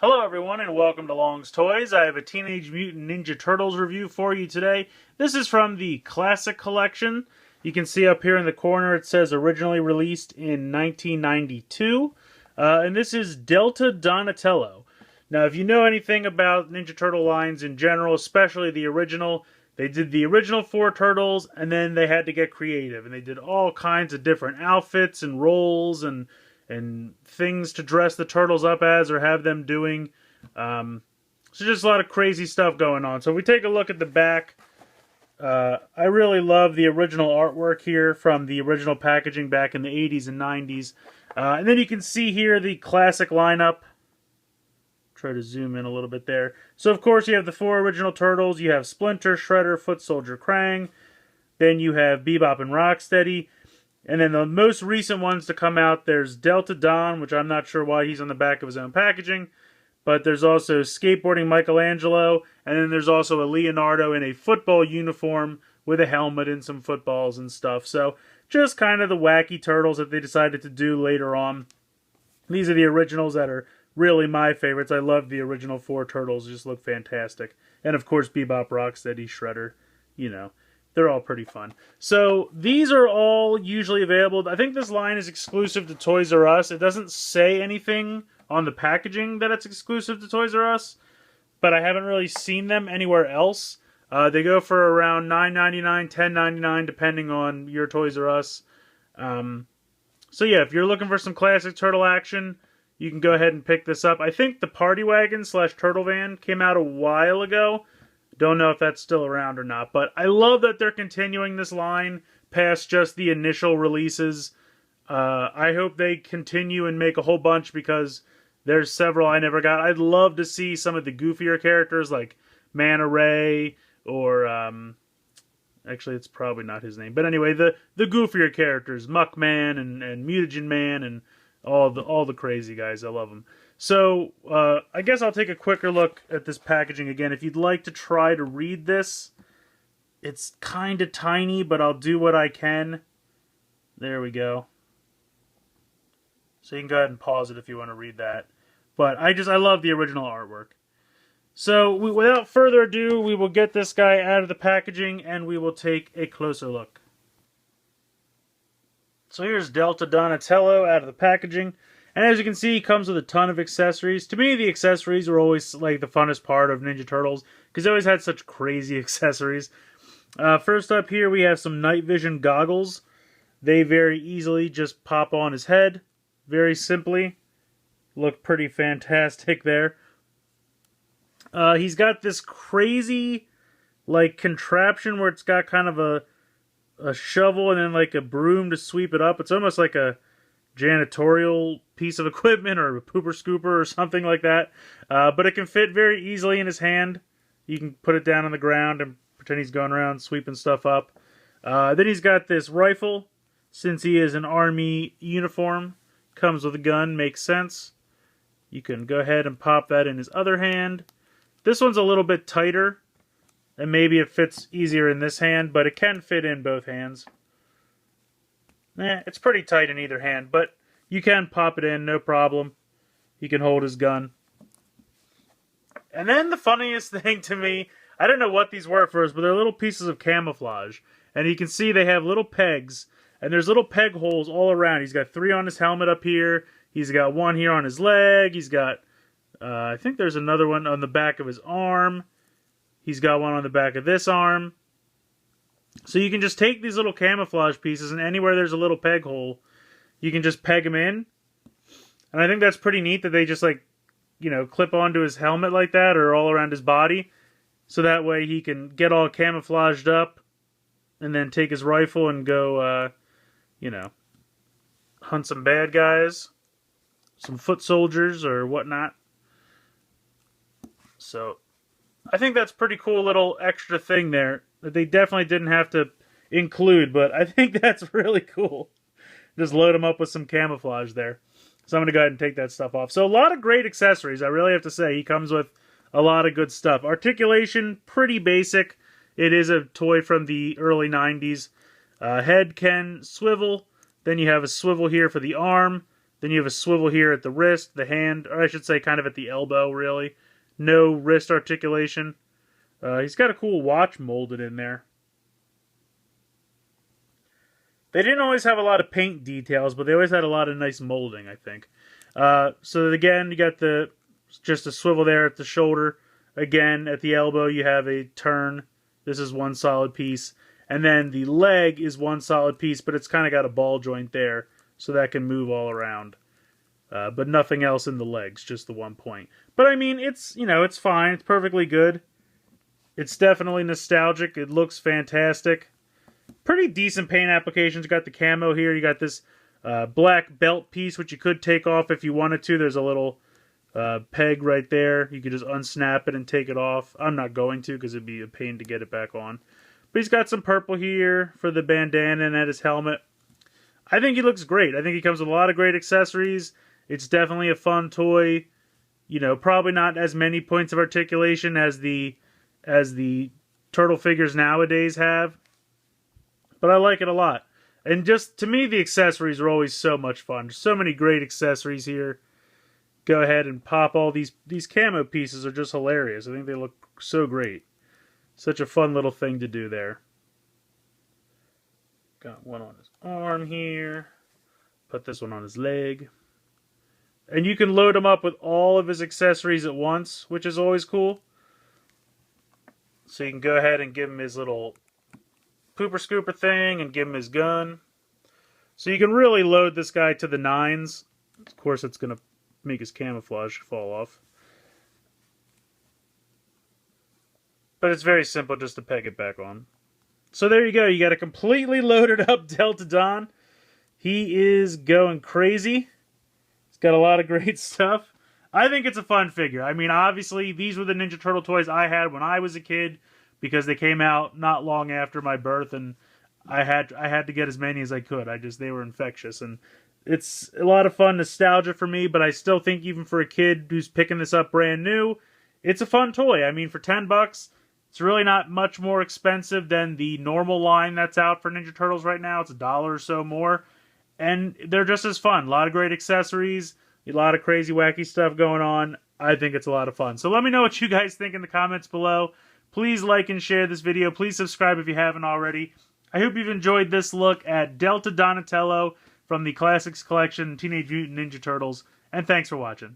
Hello everyone and welcome to Long's Toys. I have a Teenage Mutant Ninja Turtles review for you today. This is from the Classic Collection. You can see up here in the corner it says originally released in 1992. And this is Delta Donatello. Now if you know anything about Ninja Turtle lines in general, especially the original, they did the original 4 Turtles and then they had to get creative. And they did all kinds of different outfits and roles and things to dress the Turtles up as or have them doing. So just a lot of crazy stuff going on. So if we take a look at the back, I really love the original artwork here from the original packaging back in the 80s and 90s. And then you can see here the classic lineup. Try to zoom in a little bit there. So of course you have the 4 original Turtles. You have Splinter, Shredder, Foot Soldier, Krang. Then you have Bebop and Rocksteady. And then the most recent ones to come out, there's Delta Don, which I'm not sure why he's on the back of his own packaging. But there's also Skateboarding Michelangelo, and then there's also a Leonardo in a football uniform with a helmet and some footballs and stuff. So just kind of the wacky Turtles that they decided to do later on. These are the originals that are really my favorites. I love the original 4 Turtles, just look fantastic. And of course Bebop, Rocksteady, Shredder, you know. They're all pretty fun. So these are all usually available. I think this line is exclusive to Toys R Us. It doesn't say anything on the packaging that it's exclusive to Toys R Us, but I haven't really seen them anywhere else. They go for around $9.99, $10.99, depending on your Toys R Us. So yeah, if you're looking for some classic Turtle action, you can go ahead and pick this up. I think the Party Wagon / Turtle Van came out a while ago. Don't know if that's still around or not, but I love that they're continuing this line past just the initial releases. I hope they continue and make a whole bunch because there's several I never got. I'd love to see some of the goofier characters like Manta Ray or actually it's probably not his name, but anyway, the goofier characters, Muckman and Mutagen Man and all the crazy guys. I love them. So, I guess I'll take a quicker look at this packaging again. If you'd like to try to read this, it's kind of tiny, but I'll do what I can. There we go. So you can go ahead and pause it if you want to read that. But I love the original artwork. So, without further ado, we will get this guy out of the packaging and we will take a closer look. So here's Delta Donatello out of the packaging. And as you can see, he comes with a ton of accessories. To me, the accessories were always like the funnest part of Ninja Turtles because they always had such crazy accessories. First up here, we have some night vision goggles. They very easily just pop on his head. Very simply. Look pretty fantastic there. He's got this crazy like contraption where it's got kind of a shovel and then like a broom to sweep it up. It's almost like a janitorial piece of equipment or a pooper scooper or something like that. But it can fit very easily in his hand. You can put it down on the ground and pretend he's going around sweeping stuff up. Then he's got this rifle. Since he is an army uniform, comes with a gun, makes sense. You can go ahead and pop that in his other hand. This one's a little bit tighter, and maybe it fits easier in this hand, but it can fit in both hands. It's pretty tight in either hand, but you can pop it in, no problem. He can hold his gun. And then the funniest thing to me, I don't know what these were first, but they're little pieces of camouflage. And you can see they have little pegs, and there's little peg holes all around. He's got 3 on his helmet up here. He's got 1 here on his leg. He's got, I think there's another one on the back of his arm. He's got 1 on the back of this arm. So you can just take these little camouflage pieces and anywhere there's a little peg hole, you can just peg them in. And I think that's pretty neat that they just like, you know, clip onto his helmet like that or all around his body. So that way he can get all camouflaged up and then take his rifle and go, you know, hunt some bad guys, some foot soldiers or whatnot. So I think that's pretty cool little extra thing there that they definitely didn't have to include, but I think that's really cool. Just load them up with some camouflage there. So I'm going to go ahead and take that stuff off. So a lot of great accessories, I really have to say. He comes with a lot of good stuff. Articulation, pretty basic. It is a toy from the early 90s. Head can swivel. Then you have a swivel here for the arm. Then you have a swivel here at the wrist, the hand, or I should say kind of at the elbow, really. No wrist articulation. He's got a cool watch molded in there. They didn't always have a lot of paint details, but they always had a lot of nice molding, I think. So again, you got just a swivel there at the shoulder. Again, at the elbow, you have a turn. This is one solid piece. And then the leg is one solid piece, but it's kind of got a ball joint there, so that can move all around. But nothing else in the legs, just the one point. But I mean, it's fine. It's perfectly good. It's definitely nostalgic. It looks fantastic. Pretty decent paint applications. You got the camo here. You got this black belt piece, which you could take off if you wanted to. There's a little peg right there. You could just unsnap it and take it off. I'm not going to because it'd be a pain to get it back on. But he's got some purple here for the bandana and at his helmet. I think he looks great. I think he comes with a lot of great accessories. It's definitely a fun toy. You know, probably not as many points of articulation as the turtle figures nowadays have. But I like it a lot. And just, to me, the accessories are always so much fun. There's so many great accessories here. Go ahead and pop all these camo pieces are just hilarious. I think they look so great. Such a fun little thing to do there. Got one on his arm here. Put this one on his leg. And you can load him up with all of his accessories at once, which is always cool. So you can go ahead and give him his little pooper scooper thing and give him his gun. So you can really load this guy to the nines. Of course, it's going to make his camouflage fall off. But it's very simple just to peg it back on. So there you go. You got a completely loaded up Delta Don. He is going crazy. He's got a lot of great stuff. I think it's a fun figure. I mean, obviously, these were the Ninja Turtle toys I had when I was a kid because they came out not long after my birth, and I had to get as many as I could. They were infectious, and it's a lot of fun nostalgia for me, but I still think even for a kid who's picking this up brand new, it's a fun toy. I mean, for $10, it's really not much more expensive than the normal line that's out for Ninja Turtles right now. It's $1 or so more, and they're just as fun. A lot of great accessories, a lot of crazy, wacky stuff going on. I think it's a lot of fun. So let me know what you guys think in the comments below. Please like and share this video. Please subscribe if you haven't already. I hope you've enjoyed this look at Delta Donatello from the Classics Collection Teenage Mutant Ninja Turtles, and thanks for watching.